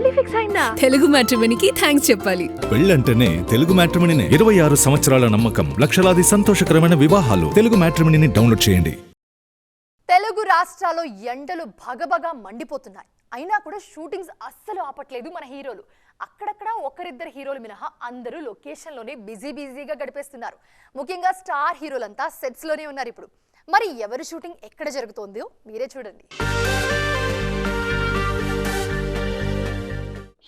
పెళ్లి ఫిక్స్ అయిందా? తెలుగు మ్యాట్రిమోనీకి థ్యాంక్స్ చెప్పాలి. పెళ్ళంటేనే తెలుగు మ్యాట్రిమోనీనే. 26 సంవత్సరాల నమ్మకం, లక్షలాది సంతోషకరమైన వివాహాలు. తెలుగు మ్యాట్రిమోనీని డౌన్లోడ్ చేయండి. తెలుగు రాష్ట్రాల్లో ఎండలు భగభగా మండిపోతున్నాయి. అయినా కూడా షూటింగ్స్ అస్సలు ఆపట్లేదు మన హీరోలు. అక్కడక్కడ ఒకరిద్దరు హీరోలు మినహా అందరూ లొకేషన్లోనే బిజీగా గడిపేస్తున్నారు. ముఖ్యంగా స్టార్ హీరోలంతా సెట్స్లోనే ఉన్నారు ఇప్పుడు. మరి ఎవరి షూటింగ్ ఎక్కడ జరుగుతోందో మీరే చూడండి.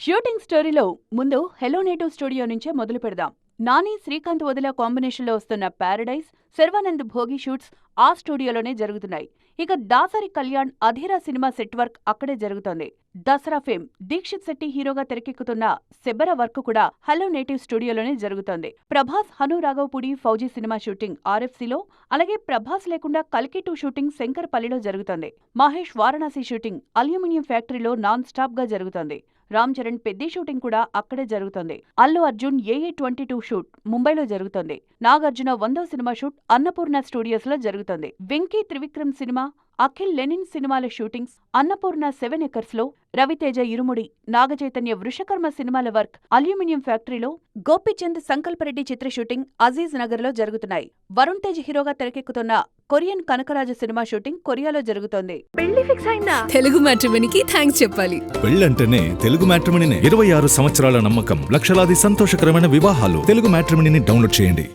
షూటింగ్ స్టోరీలో ముందు హెలో నేటివ్ స్టూడియో నుంచే మొదలు పెడదాం. నాని, శ్రీకాంత్ వదిల కాంబినేషన్లో వస్తున్న ప్యారడైజ్, శర్వానంద్ భోగి షూట్స్ ఆ స్టూడియోలోనే జరుగుతున్నాయి. ఇక Dasari Kalyan, Adheera cinema set work అక్కడే జరుగుతోంది. దసరా ఫేమ్ దీక్షిత్ శెట్టి హీరోగా తెరకెక్కుతున్న శెబ్బర వర్క్ కూడా హలో నేటివ్ స్టూడియోలోనే జరుగుతోంది. ప్రభాస్, హను రాఘవపూడి, ఫౌజీ సినిమా షూటింగ్ RFCలో, అలాగే ప్రభాస్ లేకుండా కల్కి 2 షూటింగ్ శంకర్పల్లిలో జరుగుతోంది. మహేష్ వారణాసి షూటింగ్ అల్యూమినియం ఫ్యాక్టరీలో నాన్ స్టాప్ గా జరుగుతోంది. రామ్ చరణ్ పెద్ద షూటింగ్ కూడా అక్కడే జరుగుతోంది. అల్లు అర్జున్ AA22 షూట్ ముంబైలో జరుగుతోంది. నాగార్జున 100వ సినిమా షూట్ అన్నపూర్ణ స్టూడియోస్ లో జరుగుతోంది. వెంకీ త్రివిక్రమ్ సినిమా, అఖిల్ లెనిన్ సినిమాల షూటింగ్స్ అన్నపూర్ణ 7 ఎకర్స్ లో, రవితేజ ఇరుముడి, నాగచైతన్య వృషకర్మ సినిమాల వర్క్ అల్యూమినియం ఫ్యాక్టరీలో, గోపీచంద్ సంకల్పరెడ్డి చిత్ర షూటింగ్ అజీజ్ నగర్ లో జరుగుతున్నాయి. వరుణ్ తేజ్ హీరోగా తెరకెక్కుతున్న కొరియన్ కనకరాజు సినిమా షూటింగ్ కొరియాలో జరుగుతోంది. పెళ్లి ఫిక్స్ అయిందా? తెలుగు మ్యాట్రిమోనీకి థ్యాంక్స్ చెప్పాలి. పెళ్ళంటేనే తెలుగు మ్యాట్రిమోనీనే. 26 సంవత్సరాల నమ్మకం, లక్షలాది సంతోషకరమైన వివాహాలు. తెలుగు మ్యాట్రిమోనీని డౌన్లోడ్ చేయండి.